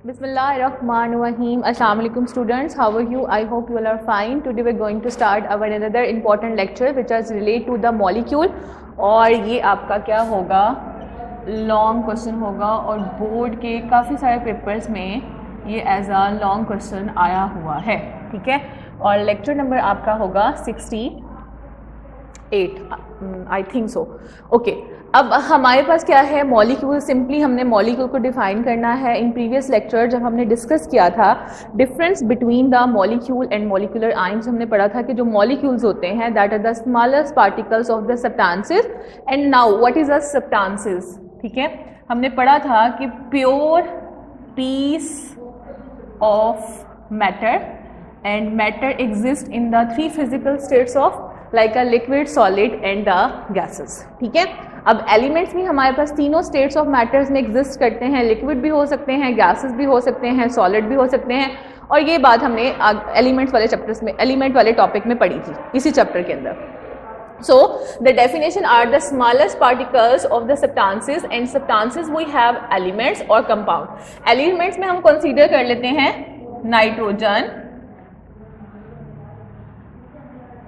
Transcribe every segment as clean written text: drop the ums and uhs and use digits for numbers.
Bismillahirrahmanirrahim. Assalamu alaikum students. How are you? I hope you all are fine. Today we are going to start our another important lecture which is related to the molecule. और ये आपका क्या होगा, long question होगा और board के काफ़ी सारे पेपर्स में ये एज अ लॉन्ग क्वेश्चन आया हुआ है, ठीक है। और लेक्चर नंबर आपका होगा 68 आई थिंक सो, ओके। अब हमारे पास क्या है, मॉलिक्यूल। सिंपली हमने मॉलिक्यूल को डिफाइन करना है। इन प्रीवियस लेक्चर जब हमने डिस्कस किया था difference between the molecule and molecular ions, हमने पढ़ा था कि जो मॉलिक्यूल्स होते हैं that are the smallest particles of the substances. And now what is a substances, ठीक है। हमने पढ़ा था कि pure piece of matter and matter exist in the three physical states of like a liquid, solid and the gases, ठीक है। अब elements भी हमारे पास तीनों स्टेट्स ऑफ मैटर्स में एग्जिस्ट करते हैं। लिक्विड भी हो सकते हैं, गैसेस भी हो सकते हैं, सॉलिड भी हो सकते हैं। और ये बात हमने एलिमेंट्स वाले चैप्टर्स में, एलिमेंट वाले टॉपिक में पढ़ी थी इसी चैप्टर के अंदर। So the definition are the smallest particles of the substances and substances we have elements or compound. Elements में हम consider कर लेते हैं नाइट्रोजन,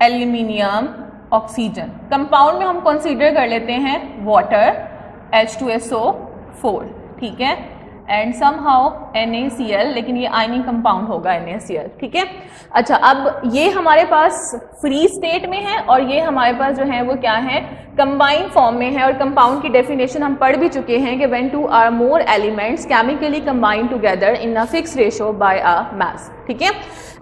एल्यूमिनियम, ऑक्सीजन। कंपाउंड में हम कंसीडर कर लेते हैं वाटर, H2SO4, ठीक है, एंड समहाउ NaCl, लेकिन ये आयनिक कंपाउंड होगा NaCl, ठीक है। अच्छा, अब ये हमारे पास फ्री स्टेट में है और ये हमारे पास जो है वो क्या है, कंबाइंड फॉर्म में है। और कंपाउंड की डेफिनेशन हम पढ़ भी चुके हैं कि when two are more elements chemically combined together in a fix ratio by a mass, ठीक है,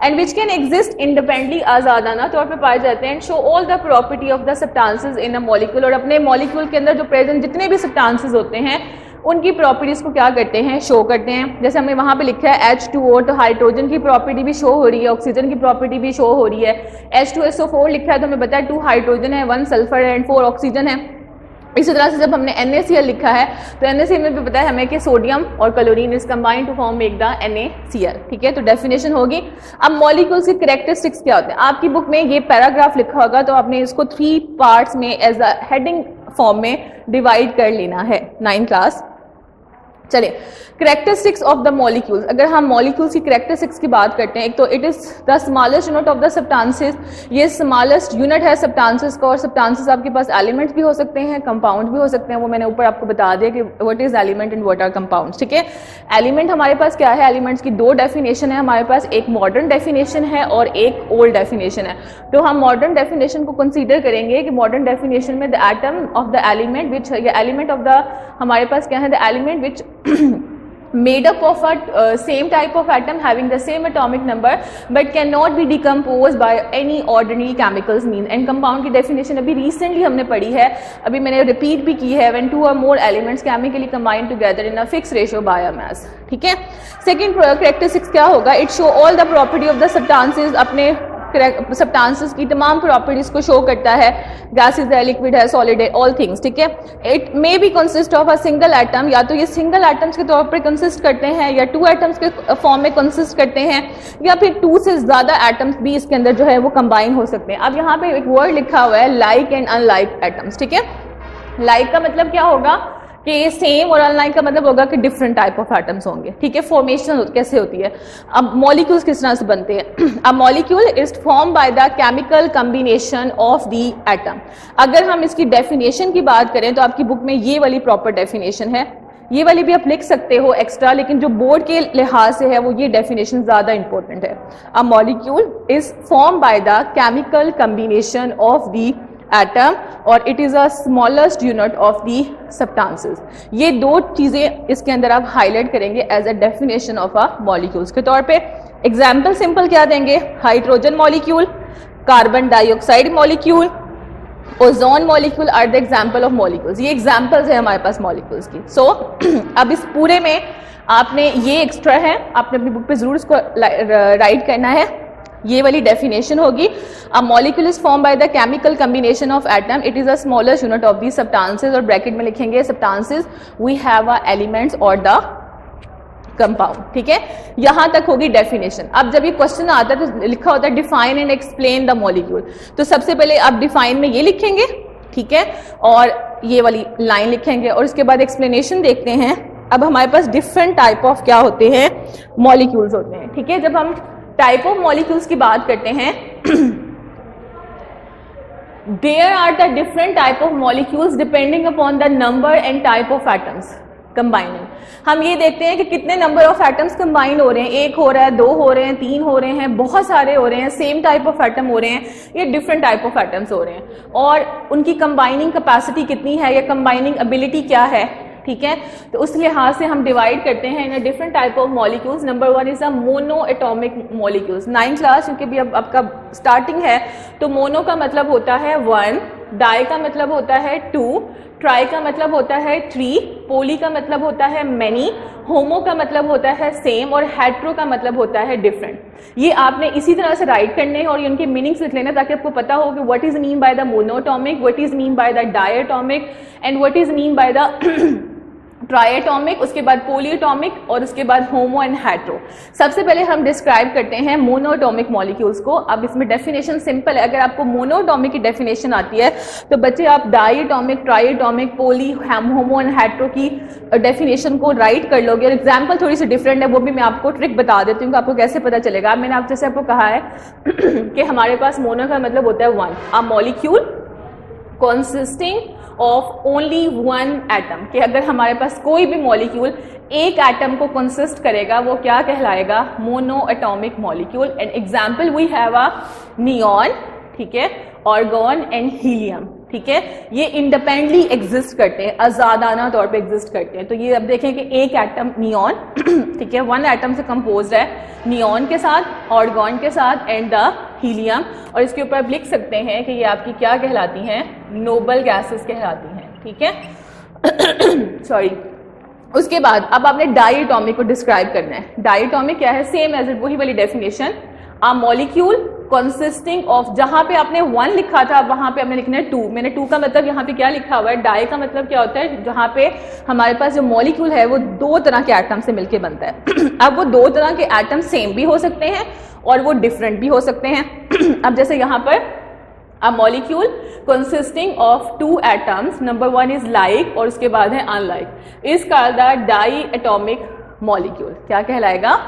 and which can exist independently आजादाना तौर पे पाए जाते हैं। Show all the property of the substances in a molecule. और अपने मॉलिक्यूल के अंदर जो प्रेजेंट जितने भी सब्सटेंसेस होते हैं उनकी प्रॉपर्टीज को क्या करते हैं, शो करते हैं। जैसे हमने वहां पे लिखा है H2O, तो हाइड्रोजन की प्रॉपर्टी भी शो हो रही है, ऑक्सीजन की प्रॉपर्टी भी शो हो रही है। H2SO4 लिखा है तो हमें पता है 2 हाइड्रोजन है, 1 सल्फर एंड 4 ऑक्सीजन है। इसी तरह से जब हमने NaCl लिखा है तो NaCl में भी पता है हमें कि सोडियम और chlorine is combined to form make the NaCl, ठीक है। तो डेफिनेशन होगी। अब मॉलिक्यूल्स की कैरेक्टरिस्टिक्स क्या होते हैं, आपकी बुक में ये पैराग्राफ लिखा होगा तो आपने इसको 3 पार्ट्स में एज अ हेडिंग फॉर्म में डिवाइड कर लेना है 9th क्लास। चलिए, कैरेक्टरिस्टिक्स ऑफ द मॉलिक्यूल्स। अगर हम मॉलिक्यूल्स की कैरेक्टरिस्टिक्स की बात करते हैं, एक तो it is the smallest unit of the substances. ये स्मॉलेस्ट यूनिट है सब्सटेंसेस का। और सब्सटेंसेस आपके पास एलिमेंट्स भी हो सकते हैं, कंपाउंड भी हो सकते हैं। वो मैंने ऊपर आपको बता दिया कि what is element and what are compounds, ठीक है। एलिमेंट हमारे पास क्या है, एलिमेंट्स की 2 डेफिनेशन है हमारे पास, एक मॉडर्न डेफिनेशन है और एक ओल्ड डेफिनेशन है। तो हम मॉडर्न डेफिनेशन को कंसीडर करेंगे कि मॉडर्न डेफिनेशन में the atom of the element which, या एलिमेंट ऑफ द, हमारे पास क्या है, the element which made up of a same type of atom having the same atomic number but cannot be decomposed by any ordinary chemicals means। and compound की definition अभी recently हमने पढ़ी है, अभी मैंने repeat भी की है, when 2 or more elements chemically combine together in a fixed ratio by a mass, ठीक है। second characteristics क्या होगा, it show all the property of the substances। अपने सब्सटेंसेस की तमाम प्रॉपर्टीज को शो करता है, गैसेस है, लिक्विड है, सॉलिड है, ऑल थिंग्स, ठीक है। It may be consist of a single atom, या तो ये सिंगल एटम्स के तौर पर कंसिस्ट करते हैं या 2 एटम्स के फॉर्म में कंसिस्ट करते हैं, या फिर 2 से ज्यादा एटम्स भी इसके अंदर जो है वो कंबाइन हो सकते हैं। अब यहाँ पे एक वर्ड लिखा हुआ है लाइक एंड अनलाइक एटम्स, ठीक है। लाइक का मतलब क्या होगा कि सेम, और अनलाइक का मतलब होगा कि डिफरेंट टाइप ऑफ एटम्स होंगे, ठीक है। फॉर्मेशन कैसे होती है, अब मॉलिक्यूल्स किस तरह से बनते हैं। अब molecule is form by the chemical combination of the atom. अगर हम इसकी डेफिनेशन की बात करें तो आपकी बुक में ये वाली प्रॉपर डेफिनेशन है, ये वाली भी आप लिख सकते हो एक्स्ट्रा, लेकिन जो बोर्ड के लिहाज से है वो ये डेफिनेशन ज्यादा इंपॉर्टेंट है। A molecule is form by the chemical combination of the atom और it is a smallest unit of the substances. ये 2 चीजें इसके अंदर आप हाईलाइट करेंगे as a definition of a molecules के तौर पे। एग्जाम्पल सिंपल क्या देंगे, hydrogen molecule, carbon dioxide molecule, ozone molecule are the example of molecules. ये एग्जाम्पल्स है हमारे पास मॉलिक्यूल्स की। सो अब इस पूरे में आपने ये एक्स्ट्रा है, आपने अपनी बुक पे जरूर इसको राइट करना है। ये वाली डेफिनेशन होगी, a molecule is form by the chemical combination of atom, it is a smallest unit of the substances, और ब्रैकेट में लिखेंगे substances we have a elements और द कंपाउंड, ठीक है। यहां तक होगी डेफिनेशन। अब जब ये क्वेश्चन आता है तो लिखा होता है define and explain the molecule, तो सबसे पहले आप डिफाइन में ये लिखेंगे, ठीक है, और ये वाली लाइन लिखेंगे और उसके बाद एक्सप्लेनेशन देखते हैं अब हमारे पास डिफरेंट टाइप ऑफ क्या होते हैं, मॉलिक्यूल्स होते हैं, ठीक है। जब हम टाइप ऑफ मॉलिक्यूल्स की बात करते हैं, there are the different type of molecules depending upon the number and type of atoms combining. हम ये देखते हैं कि कितने नंबर ऑफ एटम्स कंबाइन हो रहे हैं, 1 हो रहा है, 2 हो रहे हैं, 3 हो रहे हैं, बहुत सारे हो रहे हैं, सेम टाइप ऑफ एटम हो रहे हैं, ये डिफरेंट टाइप ऑफ एटम्स हो रहे हैं, और उनकी कंबाइनिंग कैपेसिटी कितनी है या कंबाइनिंग एबिलिटी क्या है, ठीक है। तो उस लिहाज से हम डिवाइड करते हैं in different type of molecules. Number 1 is a mono atomic molecules. 9th class क्योंकि अभी अब आपका स्टार्टिंग है, तो मोनो का मतलब होता है 1, डाई का मतलब होता है 2, ट्राई का मतलब होता है 3, पोली का मतलब होता है मैनी, होमो का मतलब होता है सेम, और हेट्रो का मतलब होता है डिफरेंट। ये आपने इसी तरह से राइट करने हैं और ये उनके मीनिंग्स लिख लेना ताकि आपको पता हो कि what is mean by the monoatomic, what is mean by the diatomic, and what is mean by the triatomic, उसके बाद पोलिएटॉमिक, और उसके बाद होमो एंड हेट्रो। सबसे पहले हम डिस्क्राइब करते हैं मोनोटॉमिक मॉलिक्यूल्स को। अब इसमें डेफिनेशन सिंपल है, अगर आपको मोनोटॉमिक की डेफिनेशन आती है तो बच्चे आप diatomic, triatomic, poly, homo and hetero की डेफिनेशन को राइट कर लोगे। और एग्जाम्पल थोड़ी सी डिफरेंट है, वो भी मैं आपको ट्रिक बता देती हूँ कि आपको कैसे पता चलेगा। मैंने आप जैसे आपको कहा है कि हमारे पास मोनो का मतलब होता है 1, a molecule consisting of only one atom, कि अगर हमारे पास कोई भी मॉलिक्यूल एक एटम को कंसिस्ट करेगा वो क्या कहलाएगा, mono atomic molecule. And example we have a neon, ठीक है, ऑर्गॉन एंड हीलियम, ठीक है। ये इंडिपेंडेंटली एग्जिस्ट करते हैं, आजादाना तौर पे एग्जिस्ट करते हैं। तो ये अब देखें कि एक एटम नियॉन, ठीक है, 1 एटम से कंपोज्ड है, नियॉन के साथ, ऑर्गॉन के साथ एंड द हीलियम, और इसके ऊपर आप लिख सकते हैं कि ये आपकी क्या कहलाती हैं, नोबल गैसेस कहलाती हैं, ठीक है। सॉरी। उसके बाद अब आपने डाइएटॉमिक को डिस्क्राइब करना है। डाइएटॉमिक क्या है, सेम एज इट, वही वाली definition, a molecule consisting of, जहां पे आपने 1 लिखा था वहां पे आपने लिखना है 2। मैंने 2 का मतलब यहाँ पे क्या लिखा हुआ है, डाई का मतलब क्या होता है, जहां पे हमारे पास जो मॉलिक्यूल है वो 2 तरह के एटम से मिलके बनता है। अब वो 2 तरह के एटम सेम भी हो सकते हैं और वो डिफरेंट भी हो सकते हैं। अब जैसे यहाँ पर a molecule consisting of 2 atoms, number 1 is like और उसके बाद है unlike, is called the di atomic molecule. क्या कहलाएगा,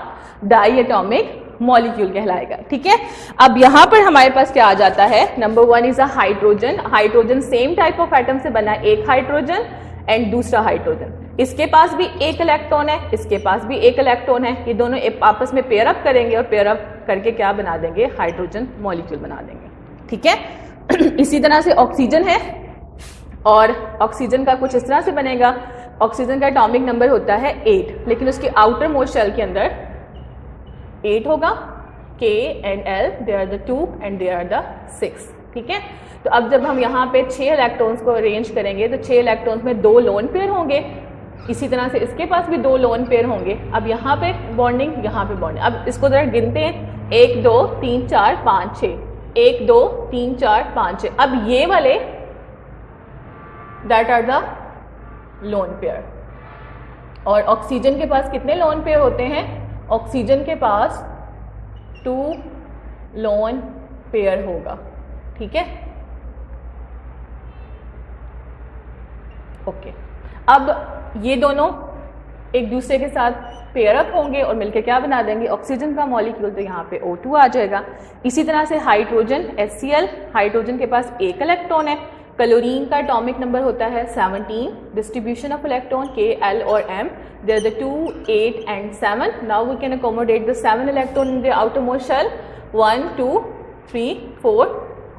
डाई एटॉमिक मॉलिक्यूल कहलाएगा, ठीक है। अब यहां पर हमारे पास क्या आ जाता है, number 1 is a hydrogen. Hydrogen same type of atom से बना, एक हाइड्रोजन एंड दूसरा हाइड्रोजन, इसके पास भी एक इलेक्ट्रॉन है, इसके पास भी एक इलेक्ट्रॉन है, ये दोनों आपस में पेयर अप करेंगे और पेयर अप करके क्या बना देंगे, हाइड्रोजन मॉलिक्यूल बना देंगे, ठीक है। इसी तरह से ऑक्सीजन है, और ऑक्सीजन का कुछ इस तरह से बनेगा, ऑक्सीजन का एटॉमिक नंबर होता है 8, लेकिन उसके आउटर मोस्ट शेल के अंदर 8 होगा, K and L, they are the 2 and they are the 6, ठीक है। तो अब जब हम यहाँ पे 6 इलेक्ट्रॉन्स को अरेंज करेंगे तो 6 इलेक्ट्रॉन्स में 2 लोन पेयर होंगे, इसी तरह से इसके पास भी 2 लोन पेयर होंगे। अब यहाँ पे बॉन्डिंग, यहाँ पे बॉन्डिंग। अब इसको जरा गिनते हैं, 1 2 3 4 5 6, 1 2 3 4 5 6। अब ये वाले that are the lone pair. और ऑक्सीजन के पास कितने लोन पेयर होते हैं, ऑक्सीजन के पास 2 लोन पेयर होगा, ठीक है, ओके। अब ये दोनों एक दूसरे के साथ पेयर अप होंगे और मिलकर क्या बना देंगे, ऑक्सीजन का मॉलिक्यूल, तो यहाँ पे O2 आ जाएगा। इसी तरह से हाइड्रोजन HCl, हाइड्रोजन के पास एक इलेक्ट्रॉन है, क्लोरीन का एटॉमिक नंबर होता है 17, distribution of electron K, L और M, they are the 2, 8 and 7. Now we can accommodate the 7 electron in the outermost shell, 1 2 3 4,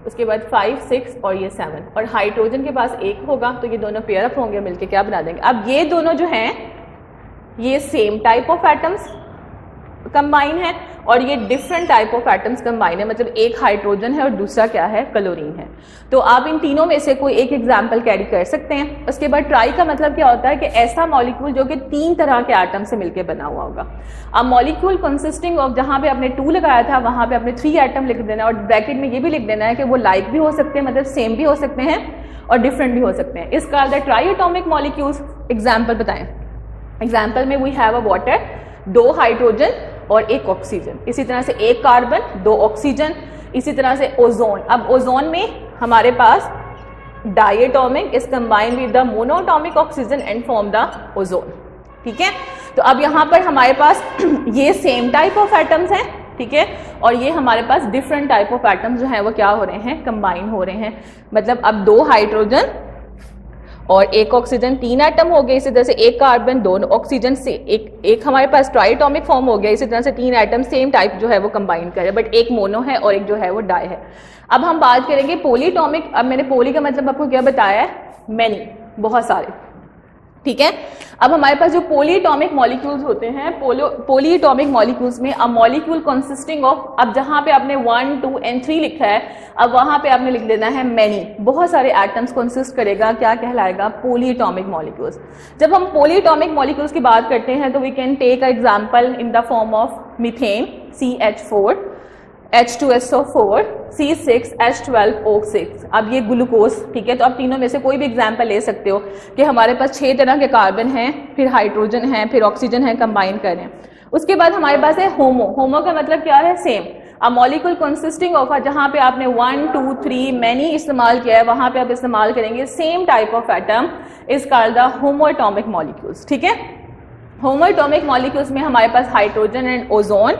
उसके बाद 5 6 और ये 7, और हाइड्रोजन के पास एक होगा, तो ये दोनों पेयर अप होंगे, मिलके क्या बना देंगे। अब ये दोनों जो हैं ये same type of atoms combine है और ये different type of atoms combine है, मतलब एक हाइड्रोजन है और दूसरा क्या है, क्लोरीन है। तो आप इन तीनों में से कोई एक एग्जाम्पल कैरी कर सकते हैं। उसके बाद ट्राई का मतलब क्या होता है कि ऐसा मॉलिक्यूल जो कि 3 तरह के एटम से मिलकर बना हुआ होगा। अब मॉलिक्यूल कंसिस्टिंग ऑफ, जहां पे आपने 2 लगाया था वहां पे आपने 3 एटम लिख देना और ब्रैकेट में ये भी लिख देना है कि वो लाइक भी हो सकते हैं, मतलब सेम भी हो सकते हैं और डिफरेंट भी हो सकते हैं। इसका ट्राई एटॉमिक मॉलिक्यूल्स। एग्जाम्पल बताएं। एग्जाम्पल में we have a water, 2 hydrogen और 1 ऑक्सीजन, इसी तरह से 1 कार्बन, 2 ऑक्सीजन, इसी तरह से ओजोन। अब ओजोन में हमारे पास diatomic is combined with the monoatomic oxygen and form the ozone, ठीक है। तो अब यहाँ पर हमारे पास ये सेम टाइप ऑफ एटम्स हैं, ठीक है, और ये हमारे पास डिफरेंट टाइप ऑफ एटम्स जो है वो क्या हो रहे हैं, कंबाइन हो रहे हैं। मतलब अब 2 हाइड्रोजन और 1 ऑक्सीजन, 3 एटम हो गए। इसी तरह से 1 कार्बन, 2 ऑक्सीजन से एक हमारे पास ट्राइटॉमिक फॉर्म हो गया। इसी तरह से 3 एटम सेम टाइप जो है वो कंबाइन करे, बट एक मोनो है और एक जो है वो डाई है। अब हम बात करेंगे पॉलीटॉमिक। अब मैंने पॉली का मतलब आपको क्या बताया है, मैनी, बहुत सारे, ठीक है। अब हमारे पास जो पॉलीएटॉमिक मॉलिक्यूल्स होते हैं, पॉलीएटॉमिक मॉलिक्यूल्स में अ मॉलिक्यूल कंसिस्टिंग ऑफ, अब जहां पे आपने 1, 2 एंड 3 लिखा है, अब वहां पे आपने लिख देना है मैनी, बहुत सारे एटम्स कंसिस्ट करेगा, क्या कहलाएगा, पॉलीएटॉमिक मॉलिक्यूल्स। जब हम पॉलीएटॉमिक मॉलिक्यूल्स की बात करते हैं तो we can take a example in the form of methane CH4, H2SO4, C6H12O6। अब ये ग्लूकोज, ठीक है। तो आप तीनों में से कोई भी एग्जाम्पल ले सकते हो कि हमारे पास 6 तरह के कार्बन हैं, फिर हाइड्रोजन है, फिर ऑक्सीजन है, कंबाइन करें। उसके बाद हमारे पास है होमो। होमो का मतलब क्या है, same. A molecule consisting of, जहां पे आपने 1, 2, 3 मैनी इस्तेमाल किया है, वहां पे आप इस्तेमाल करेंगे same type of atom is called the homoatomic molecules, ठीक है। होमोएटॉमिक मॉलिक्यूल्स में हमारे पास हाइड्रोजन एंड ओजोन,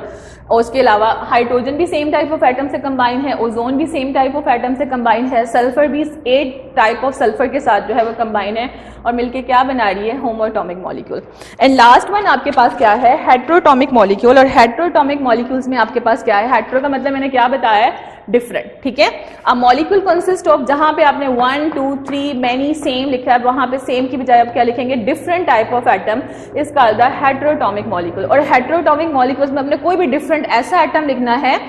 और उसके अलावा हाइड्रोजन भी सेम टाइप ऑफ एटम से कंबाइन है, ओजोन भी सेम टाइप ऑफ एटम से कंबाइन है, सल्फर भी 8 टाइप ऑफ सल्फर के साथ जो है वो कंबाइन है और मिलके क्या बना रही है, होमोएटॉमिक मॉलिक्यूल। एंड लास्ट वन आपके पास क्या है, हेट्रोएटॉमिक मॉलिक्यूल। और हेट्रोएटॉमिक मॉलिक्यूल्स में आपके पास क्या है, हेट्रो का मतलब मैंने क्या बताया है, डिफरेंट, ठीक है। अ मॉलिक्यूल कंसिस्ट ऑफ, जहां पे आपने 1, 2, 3 मैनी सेम लिखा है, वहां पे सेम की बजाय आप क्या लिखेंगे, different type of atom is called the heteroatomic molecule. और हेट्रोएटॉमिक मॉलिक्यूल्स में अपने कोई भी डिफरेंट ऐसा एटम लिखना है,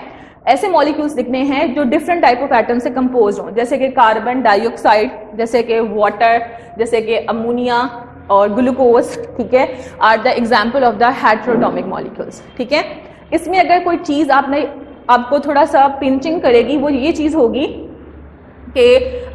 ऐसे मॉलिक्यूल्स लिखने हैं जो डिफरेंट टाइप ऑफ एटम से कंपोज हों, जैसे कि कार्बन डाइऑक्साइड, जैसे कि वाटर, जैसे कि अमोनिया और ग्लूकोज, ठीक है, are the example of the heteroatomic molecules, ठीक है। इसमें अगर कोई चीज आपको थोड़ा सा पिंचिंग करेगी, वो ये चीज होगी कि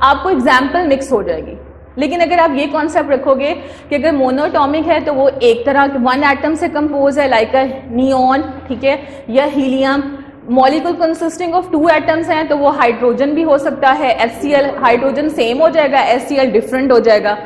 आपको एग्जाम्पल मिक्स हो जाएगी। लेकिन अगर आप ये कॉन्सेप्ट रखोगे कि अगर मोनोटॉमिक है तो वो एक तरह के 1 एटम से कंपोज है, लाइक अ नियॉन, ठीक है, या helium. Molecule consisting of 2 atoms हैं तो वो हाइड्रोजन भी हो सकता है, HCl, हाइड्रोजन सेम हो जाएगा, HCl डिफरेंट हो जाएगा।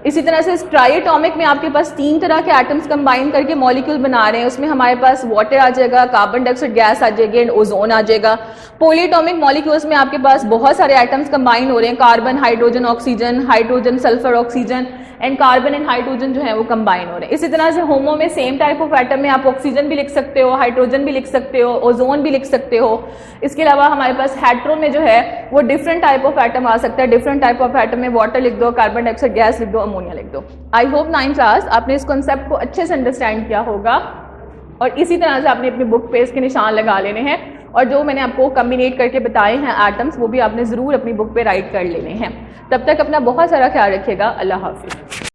इसी तरह से ट्राइएटॉमिक में आपके पास 3 तरह के एटम्स कंबाइन करके मॉलिक्यूल बना रहे हैं, उसमें हमारे पास वाटर आ जाएगा, कार्बन डाइऑक्साइड गैस आ जाएगी एंड ओजोन आ जाएगा। पॉलीएटॉमिक मॉलिक्यूल्स में आपके पास बहुत सारे एटम्स कंबाइन हो रहे हैं, carbon, hydrogen, oxygen, hydrogen, sulphur, oxygen and carbon and hydrogen जो है वो कंबाइन हो रहे हैं। इसी तरह से होमो में सेम टाइप ऑफ एटम में आप ऑक्सीजन भी लिख सकते हो, हाइड्रोजन भी लिख सकते हो, ओजोन भी लिख सकते हो। इसके अलावा हमारे पास हेट्रो में जो है वो डिफरेंट टाइप ऑफ एटम आ सकता है, डिफरेंट टाइप ऑफ एटम में वाटर लिख दो, कार्बन डाइऑक्साइड गैस लिख दो, अमोनिया लिख दो। आई होप 9th क्लास आपने इस कॉन्सेप्ट को अच्छे से अंडरस्टैंड किया होगा और इसी तरह से आपने अपनी बुक पे इसके निशान लगा लेने हैं और जो मैंने आपको कम्बिनेट करके बताए हैं एटम्स वो भी आपने जरूर अपनी बुक पे राइट कर लेने हैं। तब तक अपना बहुत सारा ख्याल रखिएगा। अल्लाह हाफिज।